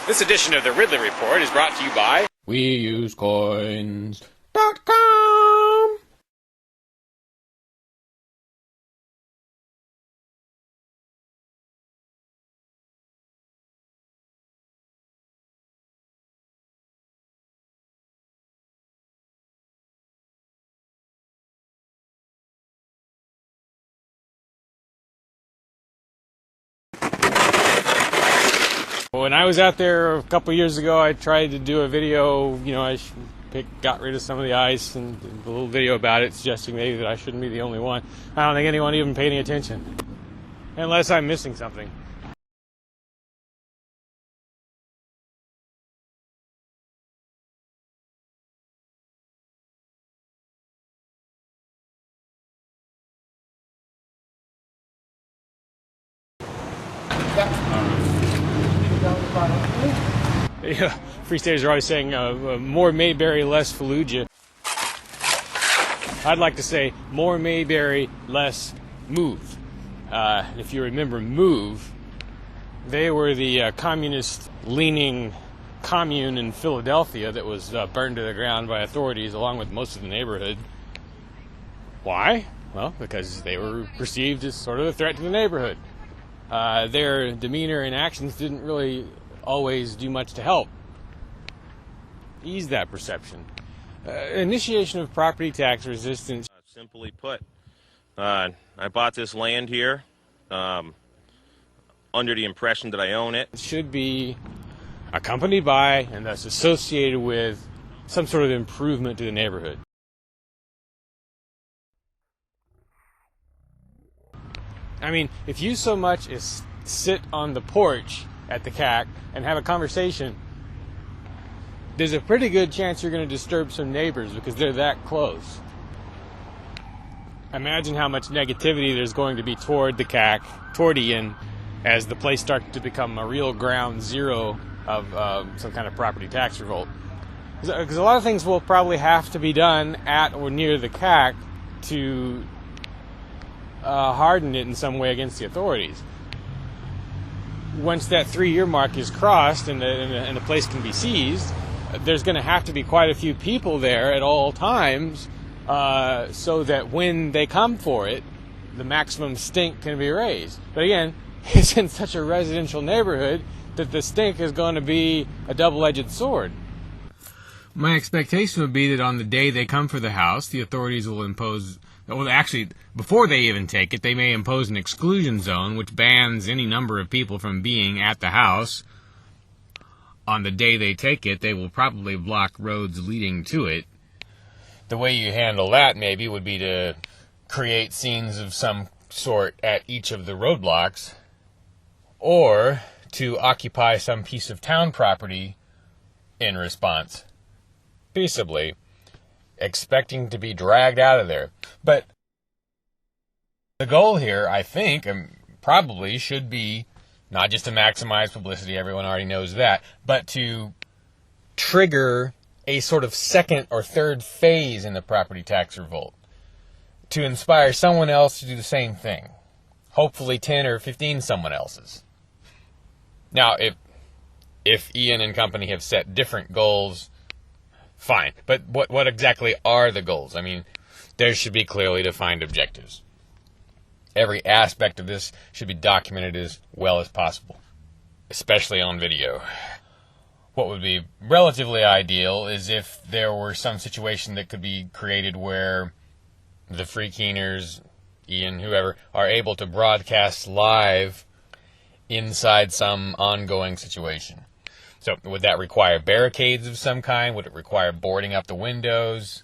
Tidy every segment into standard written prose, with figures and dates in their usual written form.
This edition of the Ridley Report is brought to you by WeUseCoins.com. When I was out there a couple years ago, I tried to do a video, I got rid of some of the ice and did a little video about it, suggesting maybe that I shouldn't be the only one. I don't think anyone even paid any attention, unless I'm missing something. Yeah, Free Staters are always saying more Mayberry, less Fallujah. I'd like to say more Mayberry, less Move. If you remember Move, they were the communist-leaning commune in Philadelphia that was burned to the ground by authorities along with most of the neighborhood. Why? Well, because they were perceived as sort of a threat to the neighborhood. Their demeanor and actions didn't really always do much to help ease that perception. Initiation of property tax resistance. Simply put, I bought this land here under the impression that I own it. It should be accompanied by and thus associated with some sort of improvement to the neighborhood. I mean, if you so much as sit on the porch at the CAC and have a conversation, there's a pretty good chance you're going to disturb some neighbors because they're that close. Imagine how much negativity there's going to be toward the CAC, toward Lien, as the place starts to become a real ground zero of some kind of property tax revolt. Because a lot of things will probably have to be done at or near the CAC to harden it in some way against the authorities. Once that 3-year mark is crossed and the place can be seized, there's going to have to be quite a few people there at all times so that when they come for it, the maximum stink can be raised. But again, it's in such a residential neighborhood that the stink is going to be a double-edged sword. My expectation would be that on the day they come for the house, the authorities will impose... Well, actually, before they even take it, they may impose an exclusion zone, which bans any number of people from being at the house. On the day they take it, they will probably block roads leading to it. The way you handle that, maybe, would be to create scenes of some sort at each of the roadblocks, or to occupy some piece of town property in response, peaceably, expecting to be dragged out of there. But the goal here, I think, probably should be not just to maximize publicity, everyone already knows that, but to trigger a sort of second or third phase in the property tax revolt, to inspire someone else to do the same thing, hopefully 10 or 15 someone else's. Now, if Lien and company have set different goals, fine. But what exactly are the goals? I mean, there should be clearly defined objectives. Every aspect of this should be documented as well as possible, especially on video. What would be relatively ideal is if there were some situation that could be created where the free keeners, Lien, whoever, are able to broadcast live inside some ongoing situation. So would that require barricades of some kind? Would it require boarding up the windows?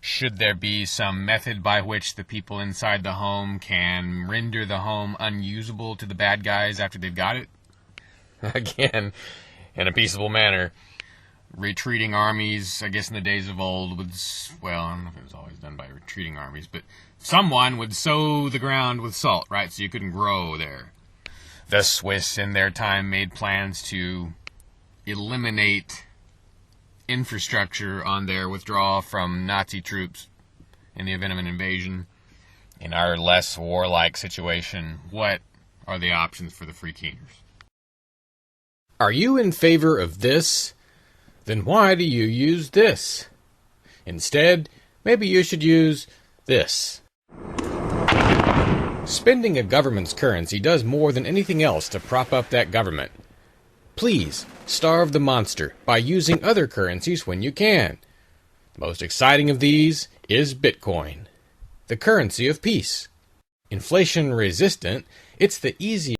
Should there be some method by which the people inside the home can render the home unusable to the bad guys after they've got it? Again, in a peaceable manner. Retreating armies, I guess in the days of old, would, well, I don't know if it was always done by retreating armies, but someone would sow the ground with salt, right, so you couldn't grow there. The Swiss, in their time, made plans to eliminate infrastructure on their withdrawal from Nazi troops in the event of an invasion. In our less warlike situation, what are the options for the free keeners? Are you in favor of this? Then why do you use this? Instead, maybe you should use this. Spending a government's currency does more than anything else to prop up that government. Please, starve the monster by using other currencies when you can. The most exciting of these is Bitcoin, the currency of peace. Inflation resistant, it's the easiest